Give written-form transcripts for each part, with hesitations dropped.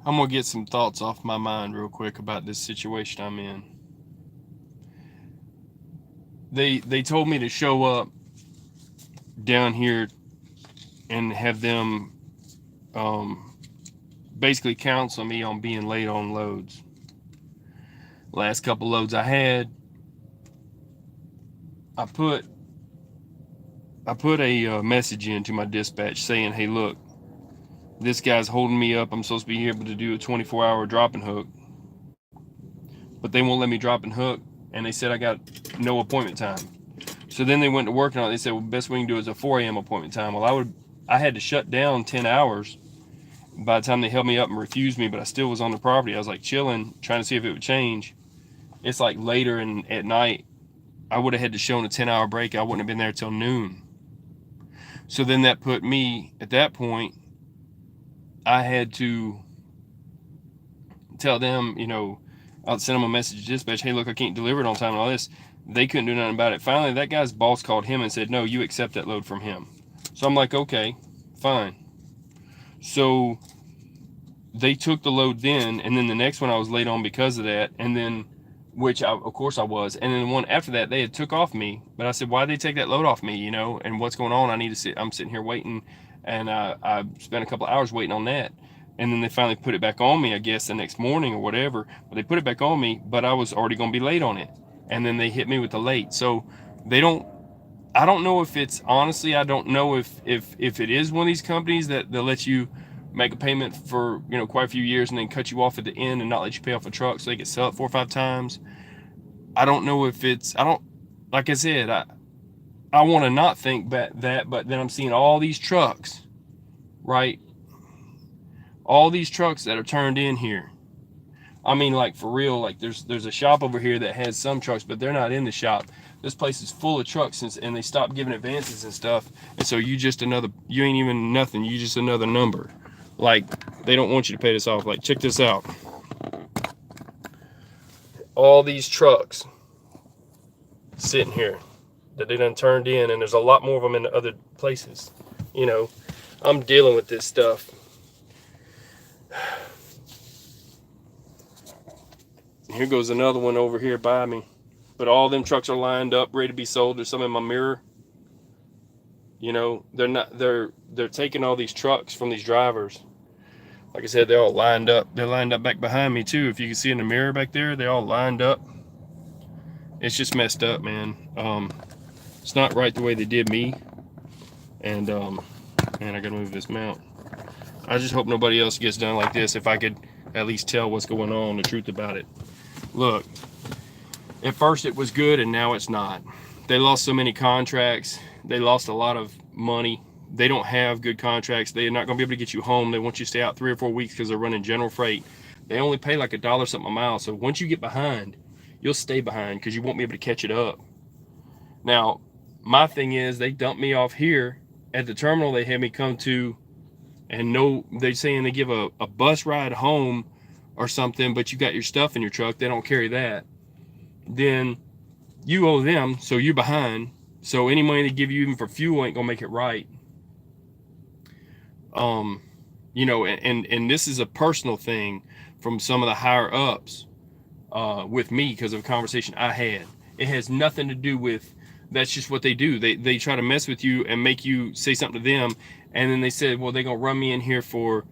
I'm gonna get some thoughts off my mind real quick about this situation I'm in. They told me to show up down here and have them um, basically counsel me on being late on loads. Last couple loads I had, I put I put a message into my dispatch saying, "Hey, look, this guy's holding me up. I'm supposed to be able to do a 24-hour drop and hook, but they won't let me drop and hook, and they said I got no appointment time." So then they went to work on it. They said, "Well, best we can do is a 4 a.m. appointment time." Well, I had to shut down 10 hours by the time they held me up and refused me, but I still was on the property. I was like chilling, trying to see if it would change. It's like later at night. I would have had to show a 10-hour break. I wouldn't have been there till noon. So then that put me at that point. I had to tell them, I'll send them a message to dispatch. Hey, look, I can't deliver it on time and all this. They couldn't do nothing about it. Finally, that guy's boss called him and said, no, you accept that load from him. So I'm like, okay, fine. So they took the load then, and then the next one I was late on because of that, and then, of course I was, and then the one after that they had took off me. But I said, why did they take that load off me, and what's going on? I'm sitting here waiting, and I spent a couple of hours waiting on that. And then they finally put it back on me, I guess, the next morning or whatever. But they put it back on me, but I was already going to be late on it. And then they hit me with the late. So they don't, I don't know if it's, honestly, I don't know if it is one of these companies that they'll let you make a payment for, quite a few years and then cut you off at the end and not let you pay off a truck so they can sell it 4 or 5 times. I don't know if it's, like I said, I want to not think that, but then I'm seeing all these trucks, right? All these trucks that are turned in here. I mean, like, for real, like there's a shop over here that has some trucks, but they're not in the shop. This place is full of trucks, and they stopped giving advances and stuff. And so you ain't even nothing. You just another number. Like, they don't want you to pay this off. Like, check this out. All these trucks sitting here that they done turned in, and there's a lot more of them in other places. I'm dealing with this stuff. Here goes another one over here by me. But all them trucks are lined up, ready to be sold. There's some in my mirror. They're taking all these trucks from these drivers. Like I said, they're all lined up. They're lined up back behind me too. If you can see in the mirror back there, they're all lined up. It's just messed up, man. It's not right the way they did me. And man, I gotta move this mount. I just hope nobody else gets done like this. If I could at least tell what's going on, the truth about it. Look, at first it was good and now it's not. They lost so many contracts. They lost a lot of money. They don't have good contracts. They're not going to be able to get you home. They want you to stay out 3 or 4 weeks because they're running general freight. They only pay like $1 something a mile. So once you get behind, you'll stay behind because you won't be able to catch it up. Now, my thing is they dumped me off here at the terminal they had me come to, and they're saying they give a bus ride home or something, but you got your stuff in your truck. They don't carry that. Then you owe them, so you're behind. So any money they give you even for fuel ain't gonna make it right. And this is a personal thing from some of the higher ups with me because of a conversation I had. It has nothing to do with, that's just what they do. They try to mess with you and make you say something to them, and then they said, well, they're gonna run me in here for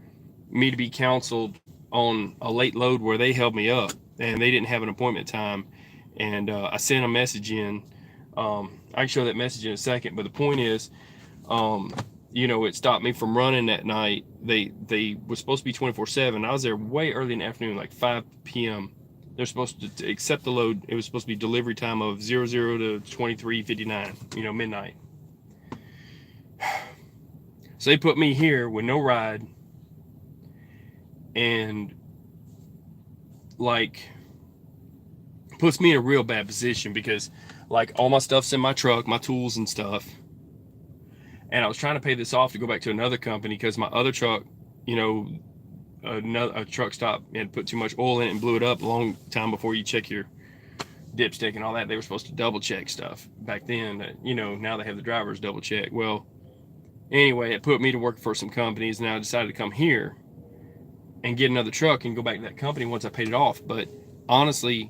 me to be counseled on a late load where they held me up and they didn't have an appointment time. And I sent a message in. I can show that message in a second, but the point is, it stopped me from running that night. They were supposed to be 24/7. I was there way early in the afternoon, like 5 p.m. They're supposed to accept the load. It was supposed to be delivery time of 00 to 23:59, midnight. So they put me here with no ride, and like puts me in a real bad position because like all my stuff's in my truck, my tools and stuff. And I was trying to pay this off to go back to another company because my other truck, a truck stop had put too much oil in it and blew it up a long time before you check your dipstick and all that. They were supposed to double check stuff back then. Now they have the drivers double check. Well, anyway, it put me to work for some companies, and I decided to come here. and get another truck and go back to that company once I paid it off. But honestly,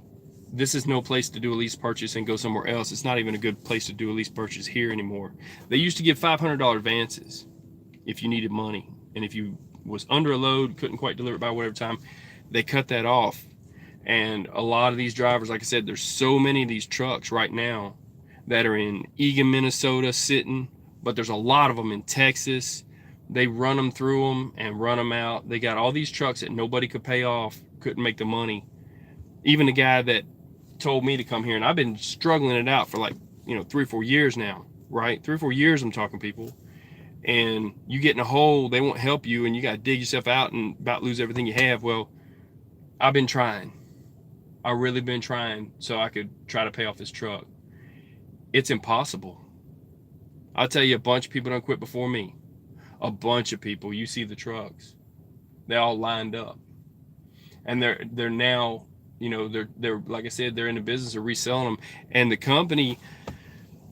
this is no place to do a lease purchase and go somewhere else. It's not even a good place to do a lease purchase here anymore. They used to give $500 advances if you needed money, and if you was under a load, couldn't quite deliver it by whatever time, they cut that off. And a lot of these drivers, like I said, there's so many of these trucks right now that are in Eagan, Minnesota sitting, but there's a lot of them in Texas. They run them through them and run them out. They got all these trucks that nobody could pay off, couldn't make the money. Even the guy that told me to come here, and I've been struggling it out for like, 3 or 4 years now, right? 3 or 4 years I'm talking, people. And you get in a hole, they won't help you, and you got to dig yourself out and about lose everything you have. Well, I've been trying. I've really been trying so I could try to pay off this truck. It's impossible. I'll tell you, a bunch of people done quit before me. A bunch of people. You see the trucks. They all lined up. And they're now, they're like I said, they're in the business of reselling them. And the company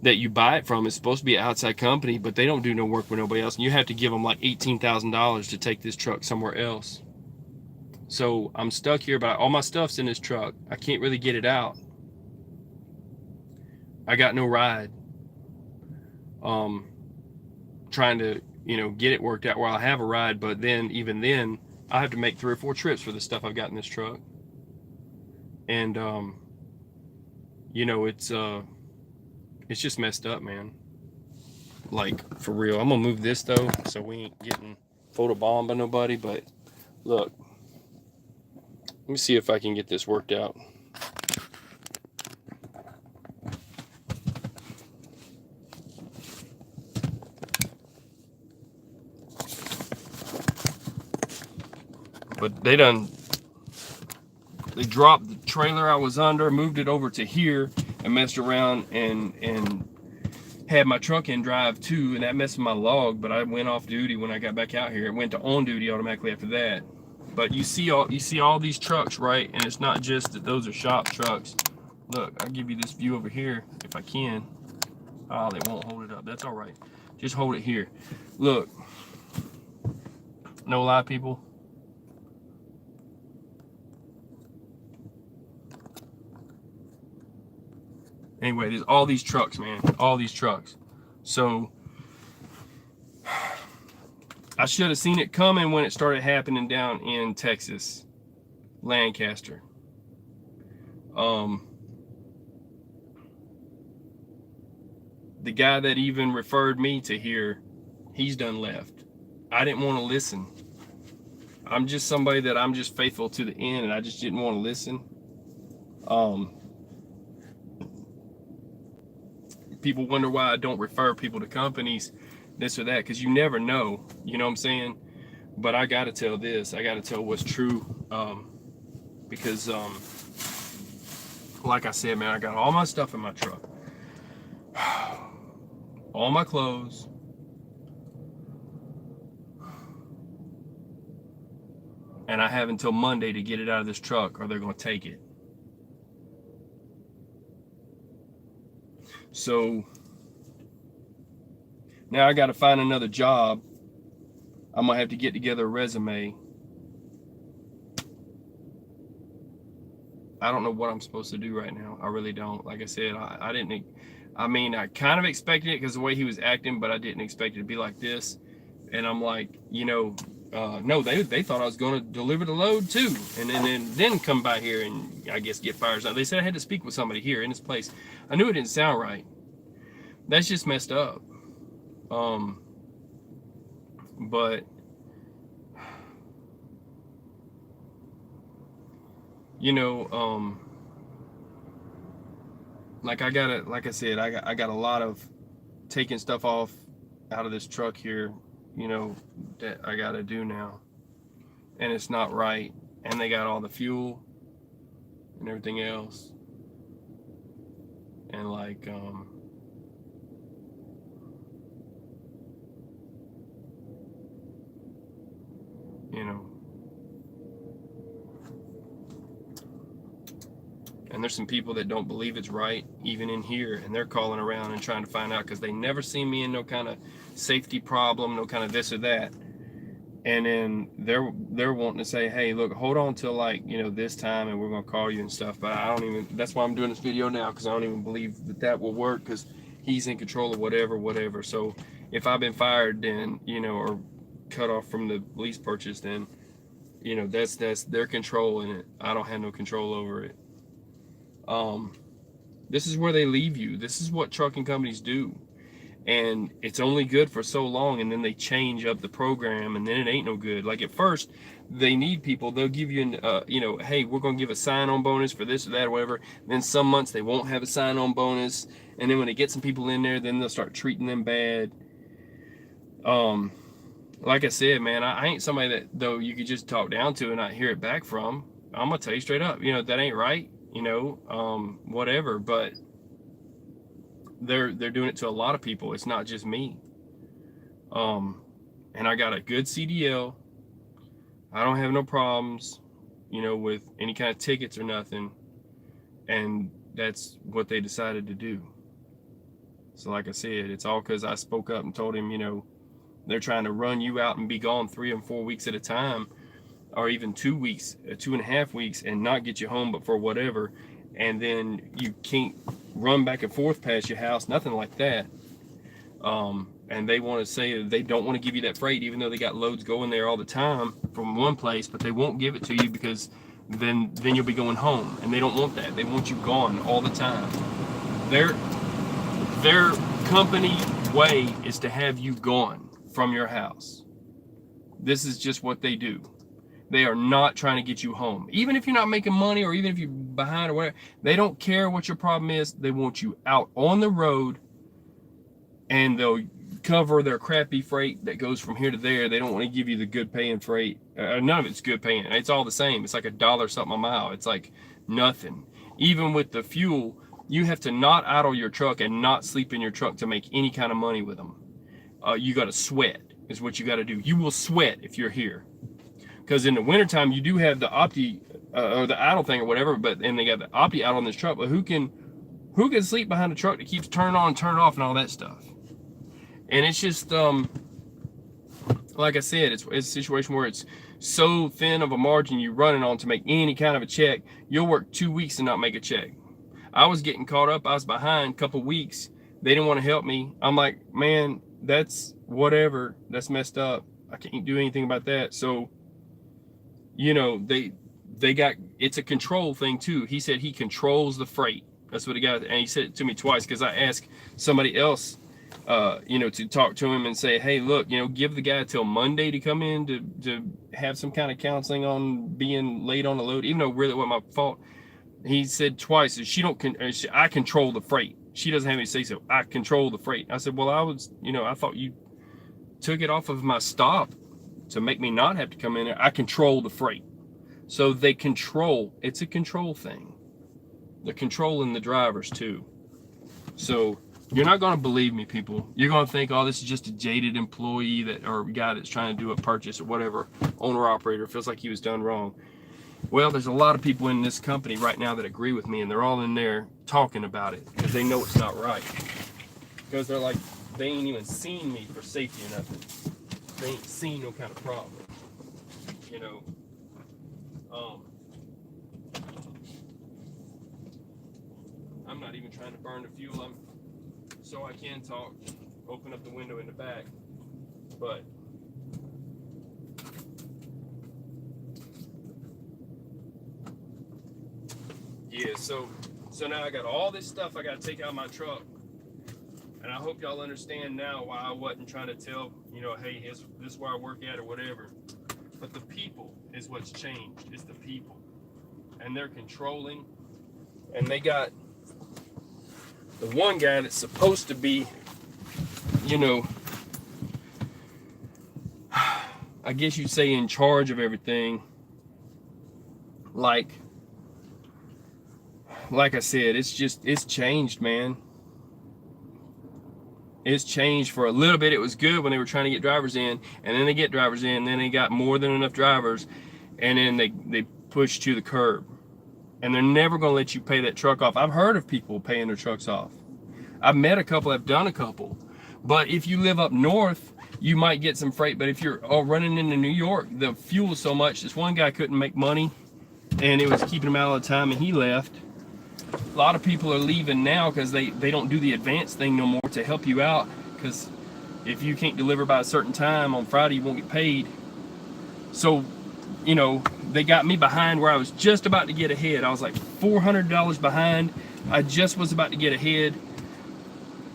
that you buy it from is supposed to be an outside company, but they don't do no work with nobody else. And you have to give them like $18,000 to take this truck somewhere else. So I'm stuck here, but all my stuff's in this truck. I can't really get it out. I got no ride. Trying to, get it worked out where I'll have a ride, but then even then I have to make 3 or 4 trips for the stuff I've got in this truck. And it's just messed up, man. Like, for real. I'm gonna move this though, so we ain't getting photobombed by nobody. But look, let me see if I can get this worked out. But they dropped the trailer I was under, moved it over to here, and messed around and had my truck in drive too, and that messed with my log. But I went off duty when I got back out here. It went to on duty automatically after that. But you see all these trucks, right? And it's not just that those are shop trucks. Look, I'll give you this view over here if I can. Oh, they won't hold it up. That's all right. Just hold it here. Look. No lie, people. Anyway, there's all these trucks, man. All these trucks. So I should have seen it coming when it started happening down in Texas, Lancaster. The guy that even referred me to here, he's done left. I didn't want to listen. I'm just somebody that I'm just faithful to the end, and I just didn't want to listen. People wonder why I don't refer people to companies, this or that, because you never know, you know what I'm saying? But I got to tell this. I got to tell what's true, because, like I said, man, I got all my stuff in my truck. All my clothes. And I have until Monday to get it out of this truck, or they're going to take it. So now I got to find another job. I'm going to have to get together a resume. I don't know what I'm supposed to do right now. I really don't. Like I said, I kind of expected it because the way he was acting, but I didn't expect it to be like this. And I'm like, no, they thought I was going to deliver the load too. And then come by here and I guess get fired. They said I had to speak with somebody here in this place. I knew it didn't sound right. That's just messed up. But like I got a lot of taking stuff off out of this truck here, that I got to do now. And it's not right. And they got all the fuel and everything else. And like, and there's some people that don't believe it's right, even in here, and they're calling around and trying to find out because they never seen me in no kind of safety problem, no kind of this or that. and then they're wanting to say, hey, look, hold on till like, you know, this time, and we're gonna call you and stuff. But I don't even. That's why I'm doing this video now, because I don't even believe that will work, because he's in control of whatever. So if I've been fired, then, you know, or cut off from the lease purchase, then, you know, that's their control in it. I don't have no control over it. This is where they leave you. This is what trucking companies do. And it's only good for so long, and then they change up the program, and then it ain't no good. Like at first, they need people. They'll give you an, you know, hey, we're gonna give a sign-on bonus for this or that or whatever. Then some months they won't have a sign-on bonus, and then when they get some people in there, then they'll start treating them bad. Like I said, man, I ain't somebody that though you could just talk down to and not hear it back from. I'm gonna tell you straight up, you know, that ain't right. You know, whatever, but they're doing it to a lot of people. It's not just me. And I got a good CDL. I don't have no problems, you know, with any kind of tickets or nothing. And that's what they decided to do. So like I said, it's all because I spoke up and told him, you know, they're trying to run you out and be gone 3 and 4 weeks at a time, or even 2 weeks, 2.5 weeks, and not get you home, but for whatever. And then you can't run back and forth past your house, nothing like that. And they want to say that they don't want to give you that freight, even though they got loads going there all the time from one place, but they won't give it to you because then you'll be going home, and they don't want that. They want you gone all the time. Their company way is to have you gone from your house. This is just what they do. They are not trying to get you home. Even if you're not making money, or even if you're behind or whatever, they don't care what your problem is. They want you out on the road, and they'll cover their crappy freight that goes from here to there. They don't want to give you the good paying freight. None of it's good paying. It's all the same. It's like $1 something a mile. It's like nothing. Even with the fuel, you have to not idle your truck and not sleep in your truck to make any kind of money with them. You got to sweat is what you got to do. You will sweat if you're here. Because in the wintertime, you do have the opti or the idle thing or whatever, but and they got the opti out on this truck. But who can sleep behind a truck that keeps turning on, turning off, and all that stuff? And it's just like I said, it's a situation where it's so thin of a margin you're running on to make any kind of a check. You'll work 2 weeks and not make a check. I was getting caught up. I was behind a couple weeks. They didn't want to help me. I'm like, man, that's whatever. That's messed up. I can't do anything about that. So, you know, they got, it's a control thing too. He said he controls the freight. That's what he got. And he said it to me twice, because I asked somebody else, you know, to talk to him and say, hey, look, you know, give the guy till Monday to come in to have some kind of counseling on being late on the load, even though really it wasn't my fault. He said twice, I control the freight. She doesn't have any say so. I control the freight. I said, well, I thought you took it off of my stop to make me not have to come in there. I control the freight. So they control. It's a control thing. They're controlling the drivers too. So you're not going to believe me, people. You're going to think, oh, this is just a jaded employee or guy that's trying to do a purchase or whatever, owner operator, feels like he was done wrong. Well, there's a lot of people in this company right now that agree with me, and they're all in there talking about it because they know it's not right. Because they're like, they ain't even seen me for safety or nothing. They ain't seen no kind of problem. You know, I'm not even trying to burn the fuel. So I can talk, open up the window in the back, but yeah, so now I got all this stuff I got to take out of my truck, and I hope y'all understand now why I wasn't trying to tell, you know, hey, this is where I work at or whatever. But the people is what's changed. It's the people, and they're controlling, and they got the one guy that's supposed to be, you know, I guess you'd say in charge of everything. Like I said, it's changed, man. It's changed. For a little bit, it was good when they were trying to get drivers in, and then they get drivers in, and then they got more than enough drivers, and then they push to the curb. And they're never going to let you pay that truck off. I've heard of people paying their trucks off. I've met a couple, I've done a couple. But if you live up north, you might get some freight. But if you're running into New York, the fuel is so much. This one guy couldn't make money, and it was keeping him out all the time, and he left. A lot of people are leaving now because they don't do the advance thing no more to help you out, because if you can't deliver by a certain time on Friday, you won't get paid. So, you know, they got me behind where I was just about to get ahead. I was like $400 behind. I just was about to get ahead.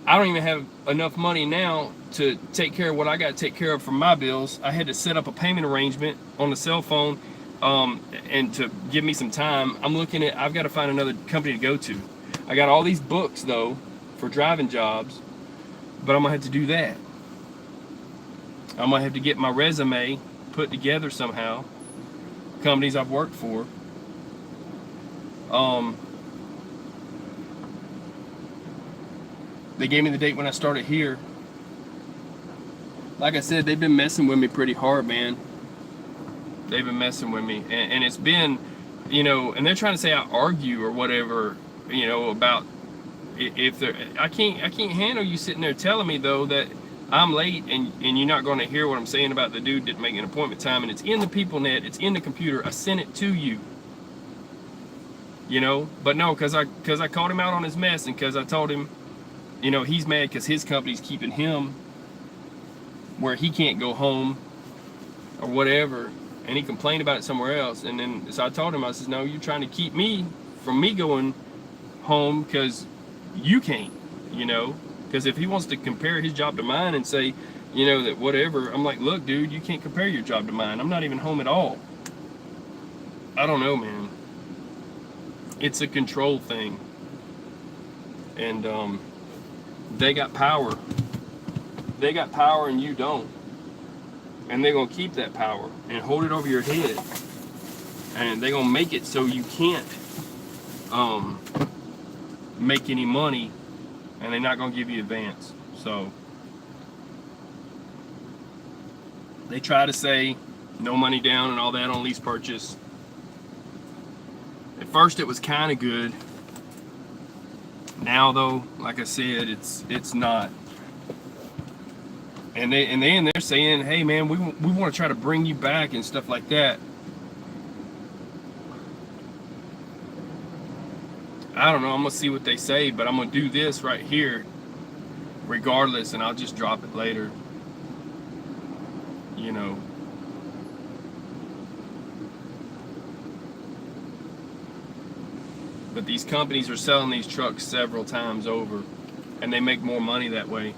I don't even have enough money now to take care of what I got to take care of for my bills. I had to set up a payment arrangement on the cell phone, and to give me some time. I've got to find another company to go to. I got all these books though for driving jobs, but I'm gonna have to do that. I'm gonna have to get my resume put together somehow. Companies I've worked for. They gave me the date when I started here. Like I said, they've been messing with me pretty hard, man. They've been messing with me, and it's been, you know, and they're trying to say I argue or whatever, you know, about if they're. I can't handle you sitting there telling me though that I'm late, and you're not going to hear what I'm saying about the dude didn't make an appointment time, and it's in the PeopleNet, it's in the computer. I sent it to you. You know, but no, because I called him out on his mess, and because I told him, you know, he's mad because his company's keeping him where he can't go home or whatever, and he complained about it somewhere else. And then so I told him, I says, no, you're trying to keep me from me going home because you can't, you know. Because if he wants to compare his job to mine and say, you know, that whatever, I'm like, look, dude, you can't compare your job to mine. I'm not even home at all. I don't know, man. It's a control thing. And they got power. They got power and you don't. And they're going to keep that power and hold it over your head. And they're going to make it so you can't make any money, and they're not going to give you advance. So they try to say no money down and all that on lease purchase. At first it was kind of good. Now though, like I said, it's not. And they're saying, hey man, we want to try to bring you back and stuff like that. I don't know, I'm gonna see what they say, but I'm gonna do this right here regardless, and I'll just drop it later, you know. But these companies are selling these trucks several times over, and they make more money that way.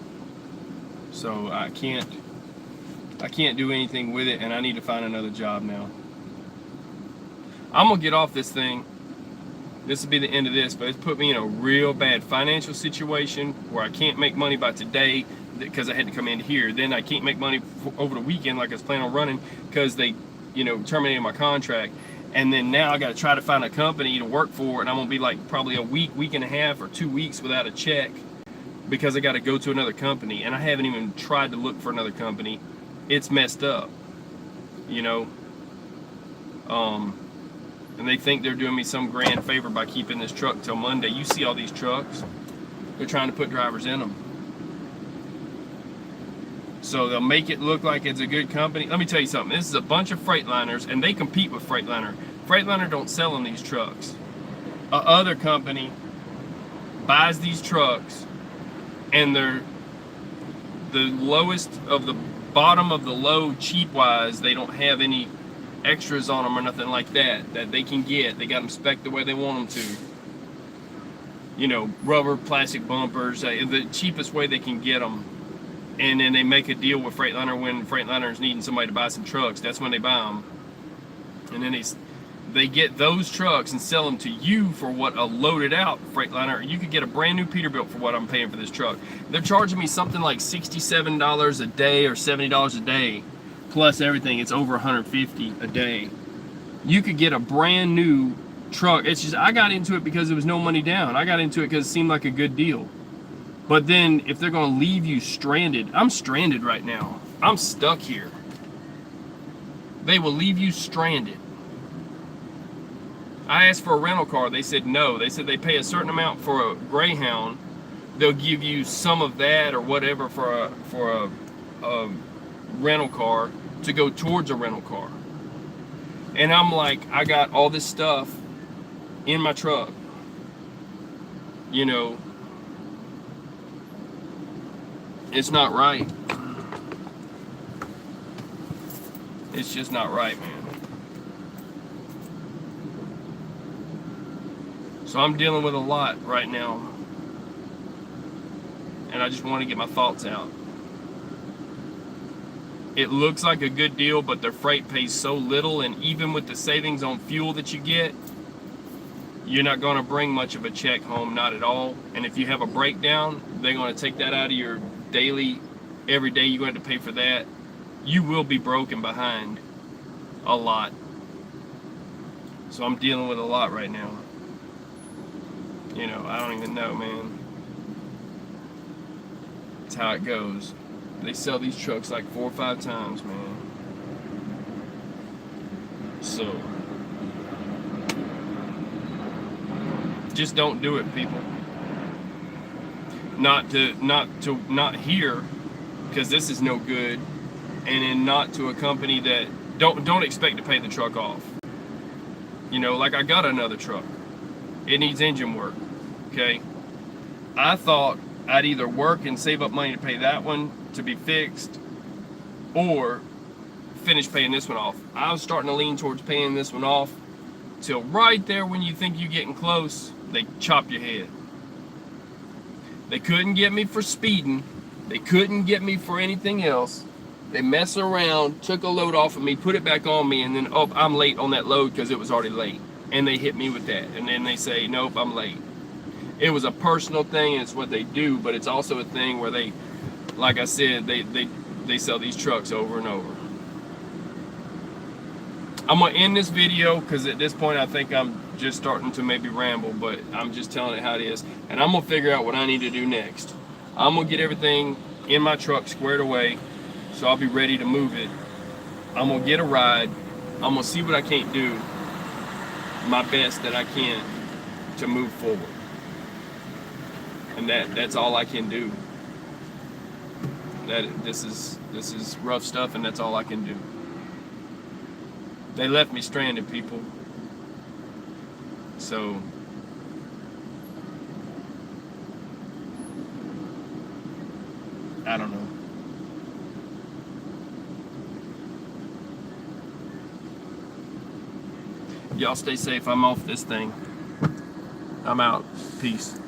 So I can't do anything with it, and I need to find another job now. I'm gonna get off this thing. This will be the end of this, but it's put me in a real bad financial situation where I can't make money by today because I had to come in here. Then I can't make money over the weekend like I was planning on running because they, you know, terminated my contract. And then now I got to try to find a company to work for, and I'm gonna be like probably a week and a half, or 2 weeks without a check because I got to go to another company, and I haven't even tried to look for another company. It's messed up, you know. And they think they're doing me some grand favor by keeping this truck till Monday. You see all these trucks, they're trying to put drivers in them. So they'll make it look like it's a good company. Let me tell you something, this is a bunch of Freightliners, and they compete with Freightliner. Freightliner don't sell them these trucks. Other company buys these trucks, and they're the lowest of the bottom of the low cheap wise. They don't have any extras on them or nothing like that they can get. They got them spec'd the way they want them to. You know, rubber, plastic bumpers, the cheapest way they can get them. And then they make a deal with Freightliner when Freightliner's needing somebody to buy some trucks. That's when they buy them. And then they get those trucks and sell them to you for what a loaded out Freightliner. You could get a brand new Peterbilt for what I'm paying for this truck. They're charging me something like $67 a day or $70 a day. Plus everything, it's over $150 a day. You could get a brand new truck. It's just, I got into it because there was no money down. I got into it because it seemed like a good deal. But then if they're gonna leave you stranded, I'm stranded right now. I'm stuck here. They will leave you stranded. I asked for a rental car, they said no. They said they pay a certain amount for a Greyhound. They'll give you some of that or whatever for a rental car to go towards a rental car. And I'm like, I got all this stuff in my truck. You know, it's not right. It's just not right, man. So I'm dealing with a lot right now. And I just want to get my thoughts out. It looks like a good deal, but their freight pays so little, and even with the savings on fuel that you get, you're not going to bring much of a check home, not at all. And if you have a breakdown, they're going to take that out of your daily, every day you're going to pay for that. You will be broken behind a lot. So I'm dealing with a lot right now. You know, I don't even know, man. It's how it goes. They sell these trucks like 4 or 5 times, man. So just don't do it, people. Not here, because this is no good, and then not to a company that don't expect to pay the truck off. You know, like I got another truck. It needs engine work. Okay. I thought I'd either work and save up money to pay that one to be fixed, or finish paying this one off. I was starting to lean towards paying this one off, till right there when you think you're getting close, they chop your head. They couldn't get me for speeding. They couldn't get me for anything else. They messed around, took a load off of me, put it back on me, and then, oh, I'm late on that load because it was already late. And they hit me with that. And then they say, nope, I'm late. It was a personal thing, and it's what they do, but it's also a thing where they, like I said, they sell these trucks over and over. I'm going to end this video because at this point I think I'm just starting to maybe ramble, but I'm just telling it how it is. And I'm going to figure out what I need to do next. I'm going to get everything in my truck squared away, so I'll be ready to move it. I'm going to get a ride. I'm going to see what I can't do, my best that I can to move forward. And that's all I can do. This is rough stuff, and that's all I can do. They left me stranded, people. So I don't know. Y'all stay safe. I'm off this thing. I'm out. Peace.